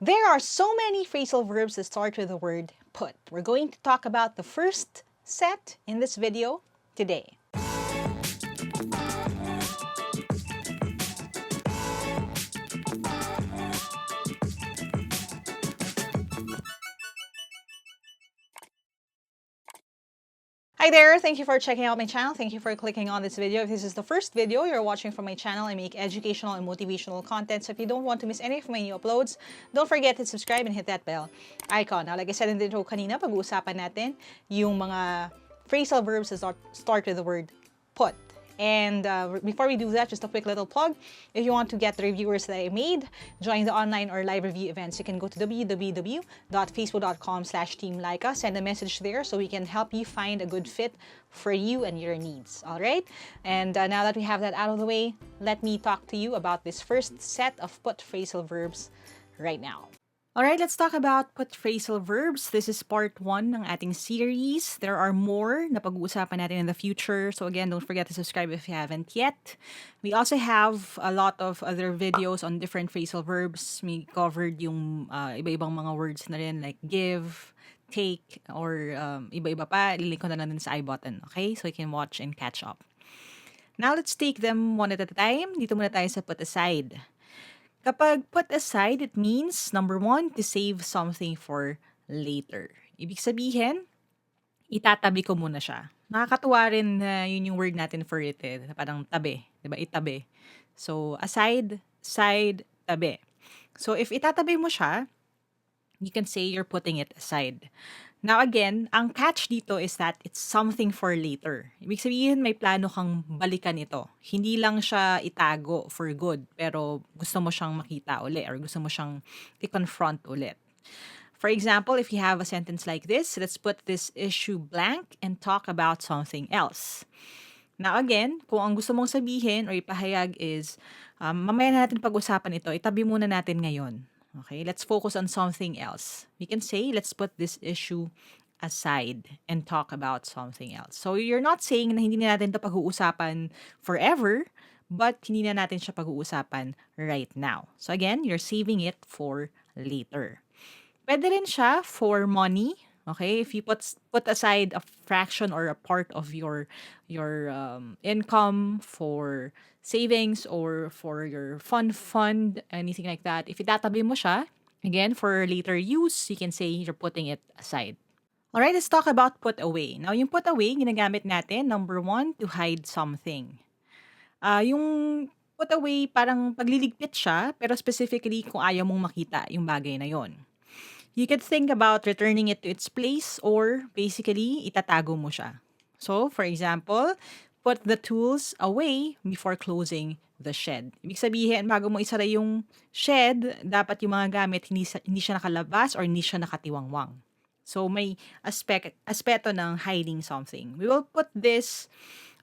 There are so many phrasal verbs that start with the word put. We're going to talk about the first set in this video today. Hi there, thank you for checking out my channel. Thank you for clicking on this video. If this is the first video you're watching from my channel, I make educational and motivational content. So if you don't want to miss any of my new uploads, don't forget to subscribe and hit that bell icon. Now, like I said in the intro kanina, pag-uusapan natin yung mga phrasal verbs that start with the word put. And before we do that, just a quick little plug. If you want to get the reviewers that I made, join the online or live review events. You can go to www.facebook.com/Team Lyqa. Send a message there so we can help you find a good fit for you and your needs. All right? And now that we have that out of the way, let me talk to you about this first set of put phrasal verbs right now. Alright, let's talk about put phrasal verbs. This is part 1 ng ating series. There are more na pag-uusapan natin in the future. So again, don't forget to subscribe if you haven't yet. We also have a lot of other videos on different phrasal verbs. We covered yung iba-ibang mga words na rin like give, take, or iba-iba pa. Lilink ko na lang din sa i-button. Okay? So you can watch and catch up. Now, let's take them one at a time. Dito muna tayo sa put aside. Kapag put aside, it means, number 1, to save something for later. Ibig sabihin, itatabi ko muna siya. Nakakatuwa rin na yun yung word natin for it. Parang tabi. Diba? Itabi. So, aside, side, tabi. So, if itatabi mo siya, you can say you're putting it aside. Now again, ang catch dito is that it's something for later. Ibig sabihin may plano kang balikan ito. Hindi lang siya itago for good, pero gusto mo siyang makita uli or gusto mo siyang i-confront ulit. For example, if you have a sentence like this, let's put this issue blank and talk about something else. Now again, kung ang gusto mong sabihin or ipahayag is, mamaya na natin pag-usapan ito, itabi muna natin ngayon. Okay, let's focus on something else. We can say, let's put this issue aside and talk about something else. So you're not saying na hindi na natin ito pag-uusapan forever, but hindi na natin siya pag-uusapan right now. So again, you're saving it for later. Pwede rin siya for money. Okay, if you put aside a fraction or a part of your income for savings or for your fund, anything like that, if itatabi mo siya, again, for later use, you can say you're putting it aside. Alright, let's talk about put away. Now, yung put away, ginagamit natin, number 1, to hide something. Yung put away, parang pagliligpit siya, pero specifically kung ayaw mong makita yung bagay na yon. You could think about returning it to its place or basically itatago mo siya. So, for example, put the tools away before closing the shed. Ibig sabihin, bago mo isara yung shed, dapat yung mga gamit hindi siya nakalabas or hindi siya nakatiwangwang. So, may aspeto ng hiding something. We will put this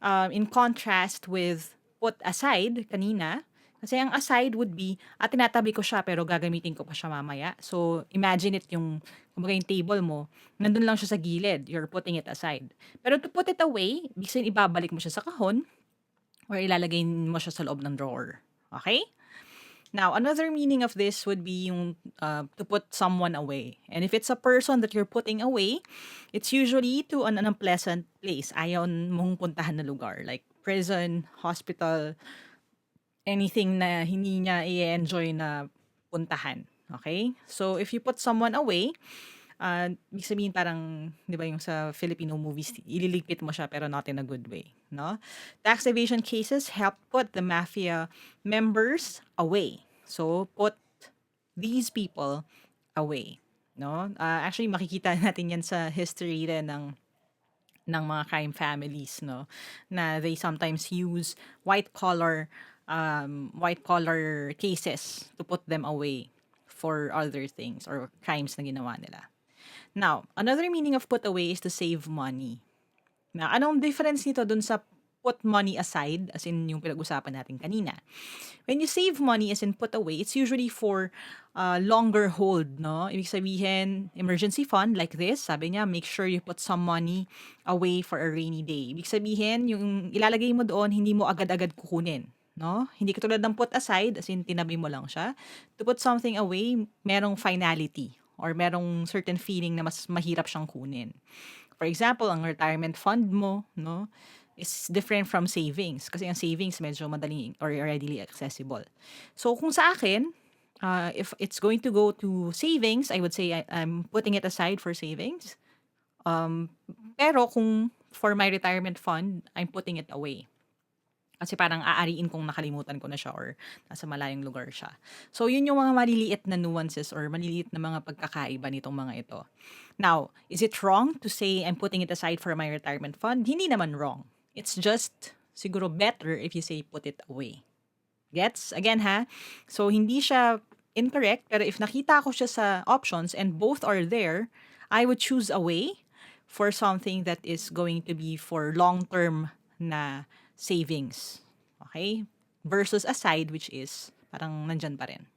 in contrast with put aside kanina. Kasi ang aside would be, tinatabi ko siya pero gagamitin ko pa siya mamaya. So, imagine it yung, kumbaga yung table mo, nandun lang siya sa gilid. You're putting it aside. Pero to put it away, ibig sabihin ibabalik mo siya sa kahon or ilalagay mo siya sa loob ng drawer. Okay? Now, another meaning of this would be yung to put someone away. And if it's a person that you're putting away, it's usually to an unpleasant place. Ayaw mong puntahan na lugar. Like prison, hospital, anything na hindi niya i-enjoy na puntahan. Okay? So, if you put someone away, ibig sabihin parang, di ba yung sa Filipino movies, ililigpit mo siya pero not in a good way. No? Tax evasion cases help put the mafia members away. So, put these people away. No? Actually, makikita natin yan sa history rin ng mga crime families, no? Na they sometimes use white collar cases to put them away for other things or crimes na ginawa nila. Now, another meaning of put away is to save money. Now, anong difference nito dun sa put money aside, as in yung pinag-usapan natin kanina? When you save money as in put away, it's usually for longer hold, no? Ibig sabihin, emergency fund like this, sabi niya, make sure you put some money away for a rainy day. Ibig sabihin, yung ilalagay mo doon, hindi mo agad-agad kukunin. no? Hindi katulad ng put aside, as in tinabi mo lang siya. To put something away, merong finality or merong certain feeling na mas mahirap siyang kunin. For example, ang retirement fund mo, no, is different from savings. Kasi ang savings medyo madaling or readily accessible. So kung sa akin, if it's going to go to savings, I would say I'm putting it aside for savings. Pero kung for my retirement fund, I'm putting it away. Kasi parang aariin kung nakalimutan ko na siya or nasa malayong lugar siya. So, yun yung mga maliliit na nuances or maliliit na mga pagkakaiba nitong mga ito. Now, is it wrong to say I'm putting it aside for my retirement fund? Hindi naman wrong. It's just siguro better if you say put it away. Gets? Again ha? So, hindi siya incorrect, pero if nakita ko siya sa options and both are there, I would choose away for something that is going to be for long-term na savings. Okay? Versus aside, which is parang nandyan pa rin.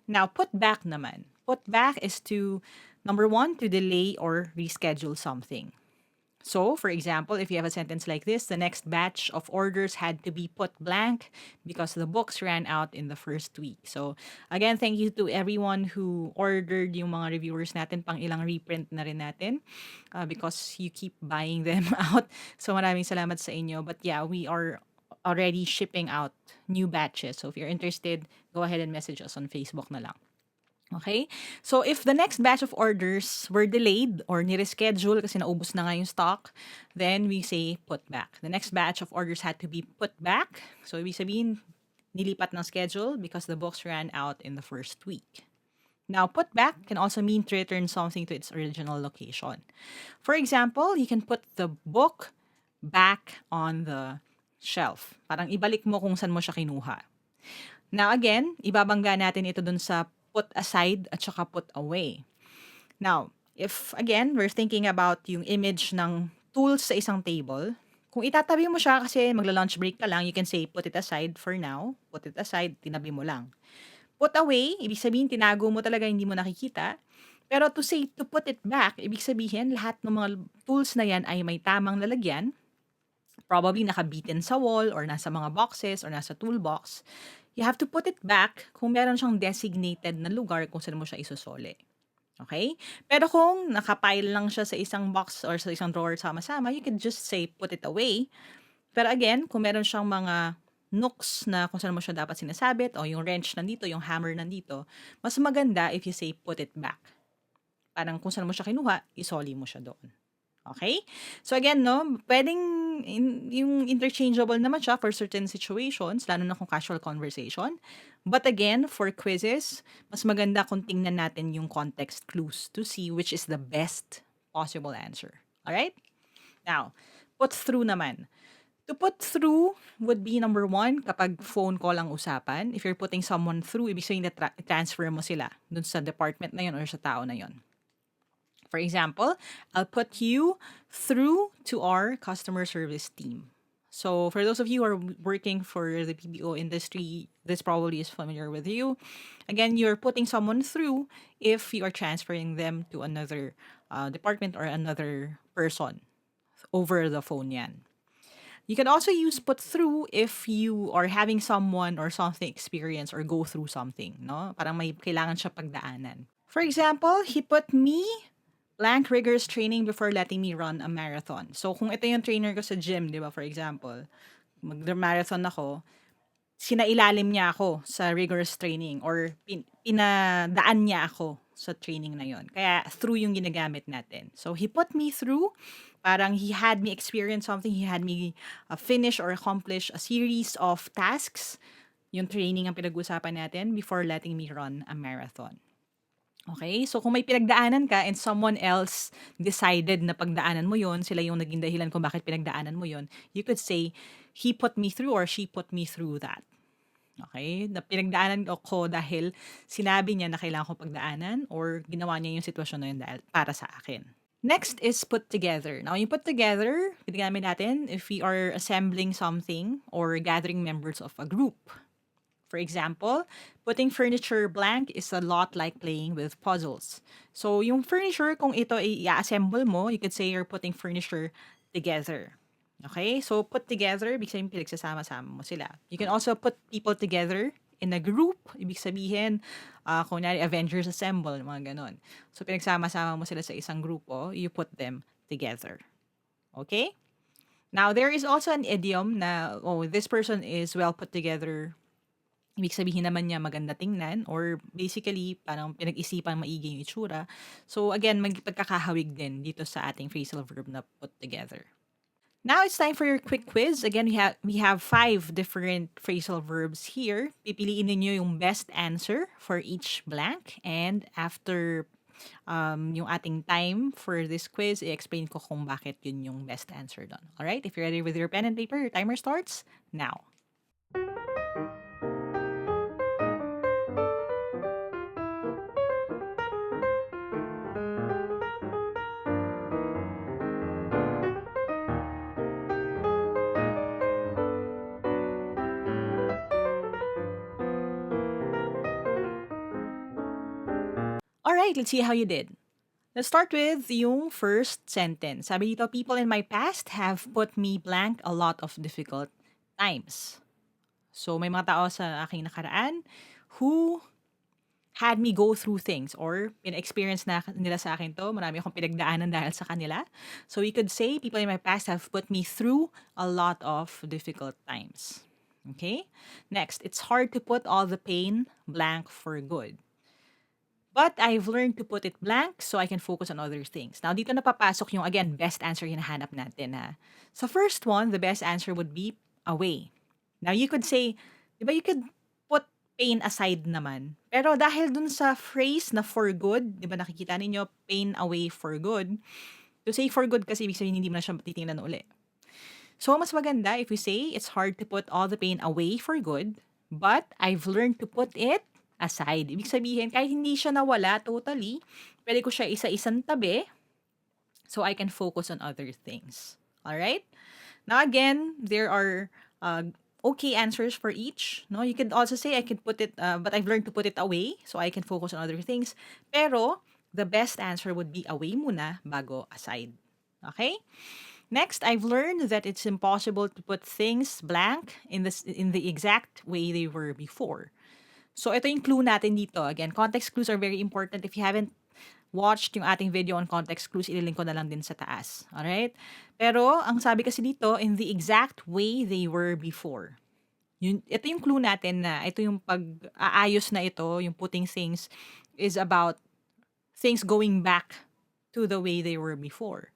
Now, put back naman. Put back is to, number one, to delay or reschedule something. So, for example, if you have a sentence like this, the next batch of orders had to be put blank because the books ran out in the first week. So, again, thank you to everyone who ordered yung mga reviewers natin, pang ilang reprint na rin natin because you keep buying them out. So, maraming salamat sa inyo. But yeah, we are already shipping out new batches. So, if you're interested, go ahead and message us on Facebook na lang. Okay? So, if the next batch of orders were delayed or nireschedule kasi naubos na nga yung stock, then we say put back. The next batch of orders had to be put back. So, ibig sabihin, nilipat ng schedule because the books ran out in the first week. Now, put back can also mean to return something to its original location. For example, you can put the book back on the shelf. Parang ibalik mo kung saan mo siya kinuha. Now, again, ibabangga natin ito dun sa put aside at saka put away. Now, if again, we're thinking about yung image ng tools sa isang table, kung itatabi mo siya kasi magla-lunch break ka lang, you can say put it aside for now, put it aside, tinabi mo lang. Put away, ibig sabihin tinago mo talaga, hindi mo nakikita. Pero to say to put it back, ibig sabihin lahat ng mga tools na yan ay may tamang lalagyan, probably nakabitin sa wall or nasa mga boxes or nasa toolbox. You have to put it back kung meron siyang designated na lugar kung saan mo siya isusole. Okay? Pero kung nakapile lang siya sa isang box or sa isang drawer sama-sama, you can just say put it away. Pero again, kung meron siyang mga nooks na kung saan mo siya dapat sinasabit o yung wrench nandito, yung hammer nandito, mas maganda if you say put it back. Parang kung saan mo siya kinuha, isoli mo siya doon. Okay? So again, no, pwedeng yung interchangeable naman siya for certain situations, lalo na kung casual conversation. But again, for quizzes, mas maganda kung tingnan natin yung context clues to see which is the best possible answer. Alright? Now, put through naman. To put through would be number one, kapag phone call ang usapan. If you're putting someone through, ibig sabihin na transfer mo sila dun sa department na yun or sa tao na yun. For example, I'll put you through to our customer service team. So for those of you who are working for the PBO industry, this probably is familiar with you. Again, you're putting someone through if you are transferring them to another department or another person. Over the phone yan. You can also use put through if you are having someone or something experience or go through something, no? Parang may kailangan siya pagdaanan. For example, he put me blank rigorous training before letting me run a marathon. So, kung ito yung trainer ko sa gym, di ba, for example, mag-marathon ako, sinailalim niya ako sa rigorous training or pinadaan niya ako sa training na yon. Kaya, through yung ginagamit natin. So, he put me through, parang he had me experience something, he had me finish or accomplish a series of tasks, yung training ang pinag-usapan natin before letting me run a marathon. Okay? So, kung may pinagdaanan ka and someone else decided na pagdaanan mo yon, sila yung naging dahilan kung bakit pinagdaanan mo yon, you could say, he put me through or she put me through that. Okay? Na pinagdaanan ko dahil sinabi niya na kailangan ko pagdaanan or ginawa niya yung sitwasyon na yun dahil para sa akin. Next is put together. Now, yung put together, pinagamit natin if we are assembling something or gathering members of a group. For example, putting furniture blank is a lot like playing with puzzles. So, yung furniture, kung ito ay i-assemble mo, you could say you're putting furniture together. Okay? So, put together, ibig sabihin pinagsasama-sama mo sila. You can also put people together in a group. Ibig sabihin, kunyari, Avengers Assemble, mga ganon. So, pinagsama-sama mo sila sa isang grupo, you put them together. Okay? Now, there is also an idiom na, oh, this person is well put together. Ibig sabihin naman niya maganda tingnan or basically parang pinag-isipan maigi yung itsura. So again, magpagkakahawig din dito sa ating phrasal verb na put together. Now it's time for your quick quiz. Again, we have 5 different phrasal verbs here. Pipiliin niyo yung best answer for each blank, and after yung ating time for this quiz, i-explain ko kung bakit yun yung best answer doon. Alright? If you're ready with your pen and paper, your timer starts now. Alright, let's see how you did. Let's start with yung first sentence. Sabi dito, people in my past have put me blank a lot of difficult times. So, may mga tao sa aking nakaraan who had me go through things or pina-experience na nila sa akin to. Marami akong pinagdaanan dahil sa kanila. So, we could say, people in my past have put me through a lot of difficult times. Okay? Next, it's hard to put all the pain blank for good. But I've learned to put it blank so I can focus on other things. Now, dito napapasok yung, again, best answer hinahanap natin. Ha? So, first one, the best answer would be away. Now, you could say, di ba, you could put pain aside naman. Pero dahil dun sa phrase na for good, di ba nakikita ninyo, pain away for good. To say for good kasi ibig sabihin hindi mo na siya titingnan uli. So, mas maganda if we say, it's hard to put all the pain away for good, but I've learned to put it aside. Ibig sabihin, kahit hindi siya nawala totally, pwede ko siya isa-isang tabi so I can focus on other things. Alright? Now again, there are okay answers for each. No, you could also say I can put it, but I've learned to put it away so I can focus on other things. Pero the best answer would be away muna bago aside. Okay? Next, I've learned that it's impossible to put things blank in the exact way they were before. So, ito yung clue natin dito. Again, context clues are very important. If you haven't watched yung ating video on context clues, ililink ko na lang din sa taas. Alright? Pero, ang sabi kasi dito, in the exact way they were before. Ito yung clue natin na ito yung pag-aayos na ito, yung putting things, is about things going back to the way they were before.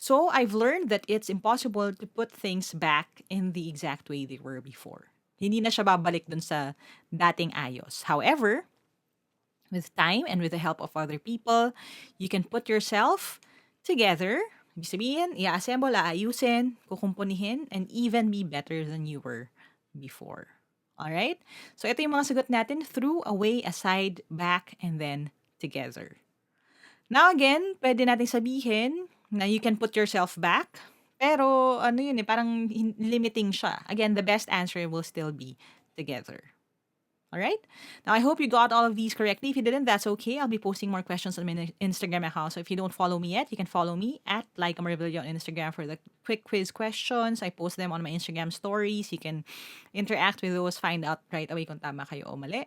So, I've learned that it's impossible to put things back in the exact way they were before. Hindi na siya babalik dun sa dating ayos. However, with time and with the help of other people, you can put yourself together. Ibig sabihin, i-assemble, aayusin, kukumpunihin, and even be better than you were before. Alright? So, ito yung mga sagot natin: through, away, aside, back, and then together. Now again, pwede natin sabihin na you can put yourself back. Pero ano yun parang limiting siya. Again, the best answer will still be together. Alright? Now, I hope you got all of these correctly. If you didn't, that's okay. I'll be posting more questions on my Instagram account. So if you don't follow me yet, you can follow me at Lyqa on Instagram for the quick quiz questions. I post them on my Instagram stories. You can interact with those, find out right away kung tama kayo o mali.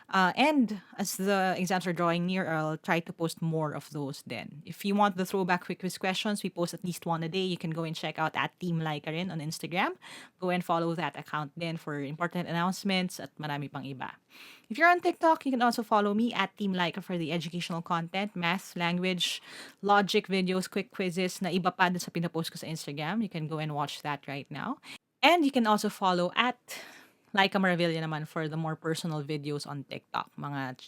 And as the exams are drawing near, I'll try to post more of those then. If you want the throwback quick quiz questions, we post at least one a day. You can go and check out at Team Lyqa on Instagram. Go and follow that account then for important announcements at marami pang iba. If you're on TikTok, you can also follow me at Team Lyqa for the educational content, math, language, logic videos, quick quizzes na iba pa dun sa pinapost ko sa Instagram. You can go and watch that right now. And you can also follow at Lyqa naman for the more personal videos on TikTok. Mga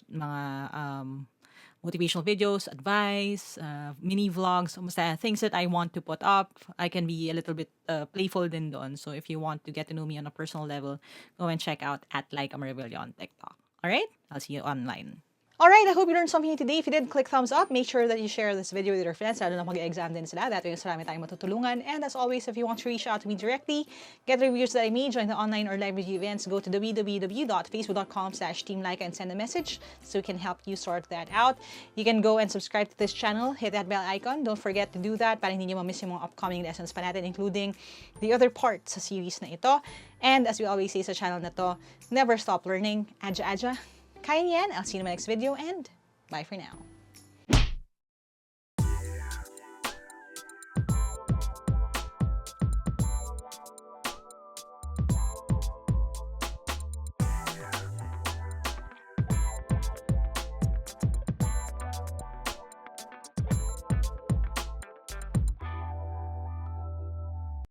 motivational videos, advice, mini vlogs, things that I want to put up. I can be a little bit playful din doon. So if you want to get to know me on a personal level, go and check out at Lyqa on TikTok. All right? I'll see you online. Alright, I hope you learned something today. If you did, click thumbs up. Make sure that you share this video with your friends, lalo na mag-exam din sila. That way, mas marami tayong matutulungan. And as always, if you want to reach out to me directly, get the reviews that I made, join the online or live review events, go to www.facebook.com/Team Lyqa and send a message so we can help you sort that out. You can go and subscribe to this channel. Hit that bell icon. Don't forget to do that para hindi nyo ma-miss yung mga upcoming lessons pa natin, including the other parts sa series na ito. And as we always say sa channel na to, never stop learning. Adja, adja. Kaya niyan. I'll see you in my next video and bye for now.